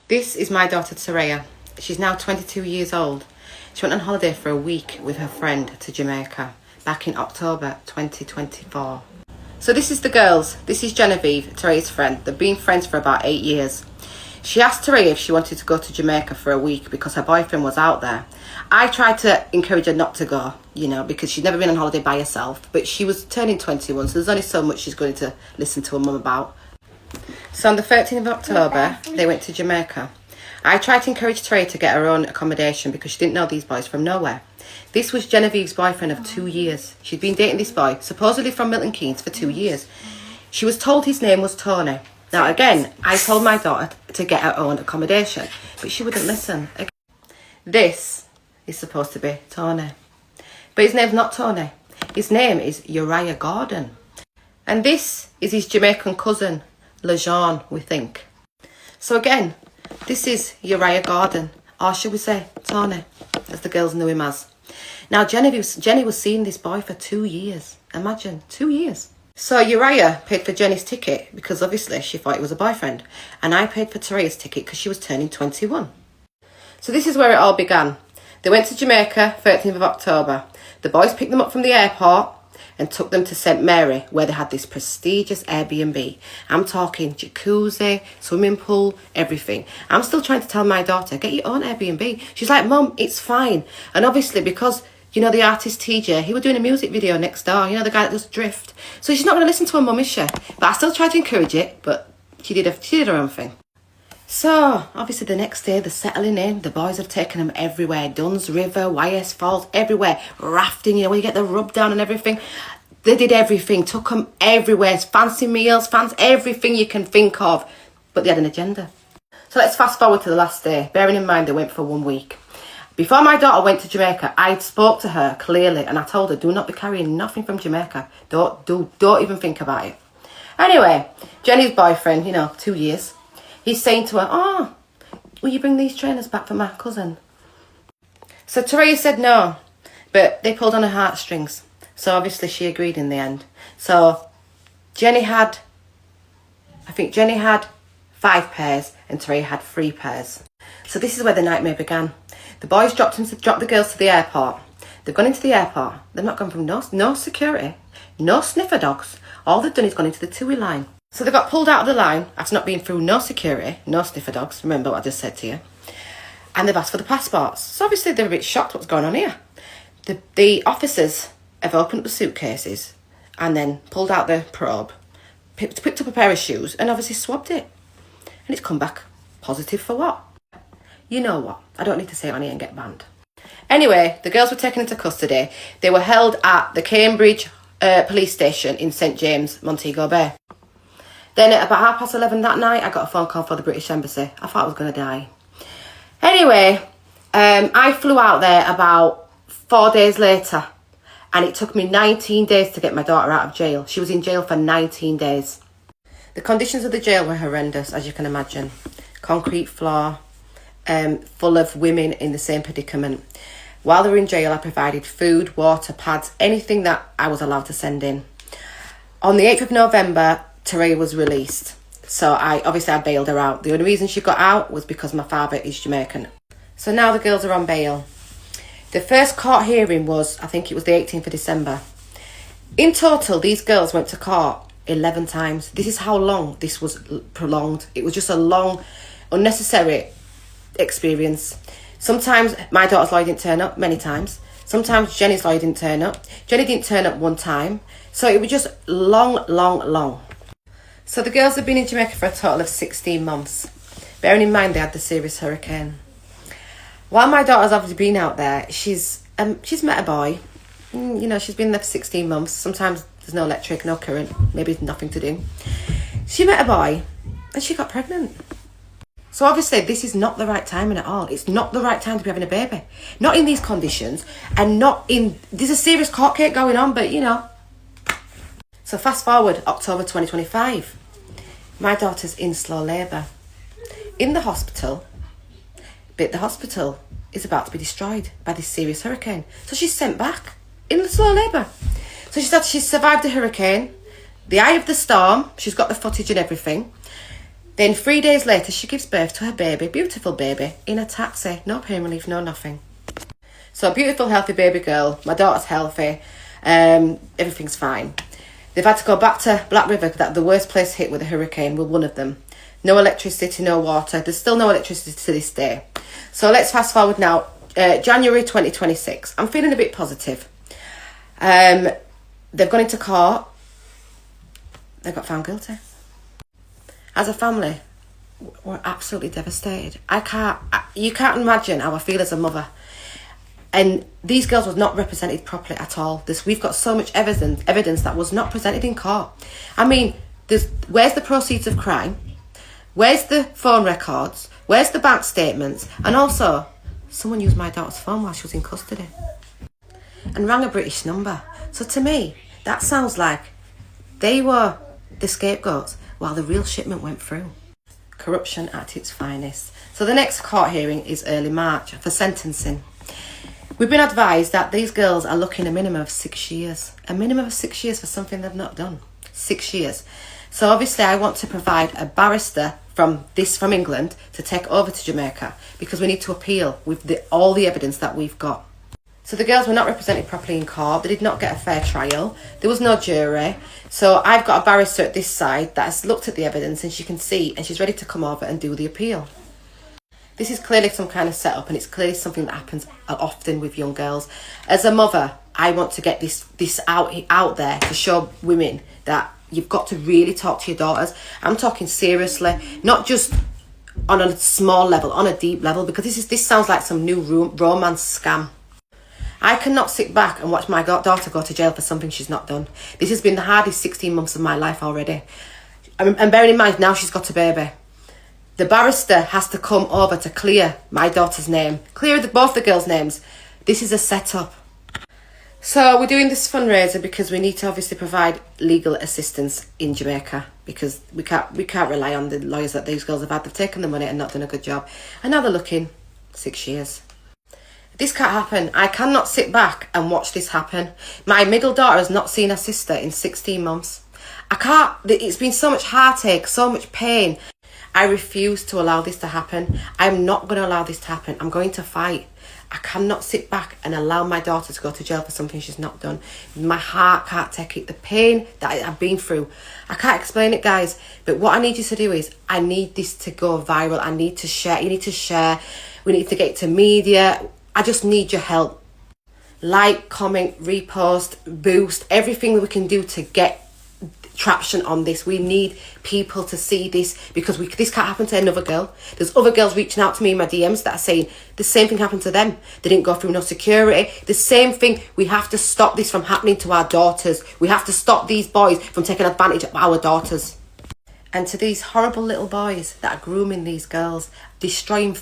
This is my daughter Teraya. She's now 22 years old. She went on holiday for a week with her friend to Jamaica back in October 2024. So this is the girls. This is Genevieve, Teraya's friend. They've been friends for about 8 years. She asked Teraya if she wanted to go to Jamaica for a week because her boyfriend was out there. I tried to encourage her not to go, because she'd never been on holiday by herself. But she was turning 21, so there's only so much she's going to listen to her mum about. So on the 13th of October, they went to Jamaica. I tried to encourage Teraya to get her own accommodation because she didn't know these boys from nowhere. This was Genevieve's boyfriend of 2 years. She'd been dating this boy, supposedly from Milton Keynes, for 2 years. She was told his name was Tony. Now again, I told my daughter to get her own accommodation, but she wouldn't listen. This is supposed to be Tony. But his name's not Tony. His name is Uriah Gordon. And this is his Jamaican cousin, LeJean, we think. So again, this is Uriah Gordon, or should we say Tony, as the girls knew him as. Now Jenny was seeing this boy for 2 years. Imagine, 2 years. So Uriah paid for Jenny's ticket because obviously she thought it was a boyfriend. And I paid for Teraya's ticket because she was turning 21. So this is where it all began. They went to Jamaica, 13th of October. The boys picked them up from the airport and took them to St Mary, where they had this prestigious Airbnb. I'm talking jacuzzi, swimming pool, everything. I'm still trying to tell my daughter, get your own Airbnb. She's like, Mum, it's fine. And obviously because, the artist TJ, he was doing a music video next door, the guy that does Drift. So she's not going to listen to her mum, is she? But I still tried to encourage it, but she did her own thing. So, obviously the next day they're settling in. The boys have taken them everywhere. Duns River, YS Falls, everywhere. Rafting, where you get the rub down and everything. They did everything, took them everywhere. Fancy meals, everything you can think of. But they had an agenda. So let's fast forward to the last day. Bearing in mind they went for 1 week. Before my daughter went to Jamaica, I spoke to her clearly and I told her, do not be carrying nothing from Jamaica. Don't even think about it. Anyway, Jenny's boyfriend, 2 years. He's saying to her, will you bring these trainers back for my cousin? So Teraya said no, but they pulled on her heartstrings. So obviously she agreed in the end. So Jenny had 5 pairs and Teraya had 3 pairs. So this is where the nightmare began. The boys dropped the girls to the airport. They've gone into the airport. They've not gone from no security, no sniffer dogs. All they've done is gone into the TUI line. So they got pulled out of the line after not being through no security, no sniffer dogs. Remember what I just said to you. And they've asked for the passports. So obviously they're a bit shocked what's going on here. The officers have opened up the suitcases and then pulled out the probe, picked up a pair of shoes and obviously swabbed it. And it's come back positive for what? You know what? I don't need to say it on here and get banned. Anyway, the girls were taken into custody. They were held at the Cambridge police station in St James, Montego Bay. Then at about 11:30 that night, I got a phone call for the British Embassy. I thought I was going to die. Anyway, I flew out there about 4 days later. And it took me 19 days to get my daughter out of jail. She was in jail for 19 days. The conditions of the jail were horrendous, as you can imagine. Concrete floor, full of women in the same predicament. While they were in jail, I provided food, water, pads, anything that I was allowed to send in. On the 8th of November, Teraya was released. So I bailed her out. The only reason she got out was because my father is Jamaican. So now the girls are on bail. The first court hearing was, I think it was the 18th of December. In total, these girls went to court 11 times. This is how long this was prolonged. It was just a long, unnecessary experience. Sometimes my daughter's lawyer didn't turn up, many times. Sometimes Jenny's lawyer didn't turn up. Jenny didn't turn up one time. So it was just long. So the girls have been in Jamaica for a total of 16 months. Bearing in mind they had the serious hurricane. While my daughter's obviously been out there, she's met a boy. She's been there for 16 months. Sometimes there's no electric, no current, maybe there's nothing to do. She met a boy and she got pregnant. So obviously this is not the right timing at all. It's not the right time to be having a baby. Not in these conditions and there's a serious court case going on, but So fast forward, October 2025. My daughter's in slow labour. In the hospital, but the hospital is about to be destroyed by this serious hurricane. So she's sent back in the slow labour. So she's survived the hurricane, the eye of the storm. She's got the footage and everything. Then 3 days later, she gives birth to her baby, beautiful baby, in a taxi. No pain relief, no nothing. So beautiful, healthy baby girl. My daughter's healthy. Everything's fine. They've had to go back to Black River, that the worst place hit with a hurricane, with one of them. No electricity, no water. There's still no electricity to this day. So let's fast forward now. January 2026. I'm feeling a bit positive. They've gone into court. They got found guilty. As a family, we're absolutely devastated. You can't imagine how I feel as a mother. And these girls were not represented properly at all. We've got so much evidence that was not presented in court. I mean, where's the proceeds of crime? Where's the phone records? Where's the bank statements? And also, someone used my daughter's phone while she was in custody and rang a British number. So to me, that sounds like they were the scapegoats while the real shipment went through. Corruption at its finest. So the next court hearing is early March for sentencing. We've been advised that these girls are looking a minimum of 6 years. A minimum of 6 years for something they've not done. 6 years. So obviously I want to provide a barrister from England to take over to Jamaica, because we need to appeal with all the evidence that we've got. So the girls were not represented properly in court. They did not get a fair trial. There was no jury. So I've got a barrister at this side that has looked at the evidence, and she can see, and she's ready to come over and do the appeal. This is clearly some kind of setup, and it's clearly something that happens often with young girls. As a mother, I want to get this out there to show women that you've got to really talk to your daughters. I'm talking seriously, not just on a small level, on a deep level, because this sounds like some new romance scam. I cannot sit back and watch my daughter go to jail for something she's not done. This has been the hardest 16 months of my life already. And bearing in mind, now she's got a baby. The barrister has to come over to clear my daughter's name, clear both the girls' names. This is a setup. So we're doing this fundraiser because we need to obviously provide legal assistance in Jamaica, because we can't rely on the lawyers that these girls have had. They've taken the money and not done a good job. And now they're looking 6 years. This can't happen. I cannot sit back and watch this happen. My middle daughter has not seen her sister in 16 months. It's been so much heartache, so much pain. I refuse to allow this to happen. I'm not going to allow this to happen. I'm going to fight. I cannot sit back and allow my daughter to go to jail for something she's not done. My heart can't take it. The pain that I've been through, I can't explain it, guys. But what I need you to do is, I need this to go viral. I need to share. You need to share. We need to get it to media. I just need your help. Like, comment, repost, boost, everything that we can do to get traction on this. We need people to see this, because this can't happen to another girl. There's other girls reaching out to me in my DMs that are saying the same thing happened to them. They didn't go through no security. The same thing. We have to stop this from happening to our daughters. We have to stop these boys from taking advantage of our daughters. And to these horrible little boys that are grooming these girls, destroying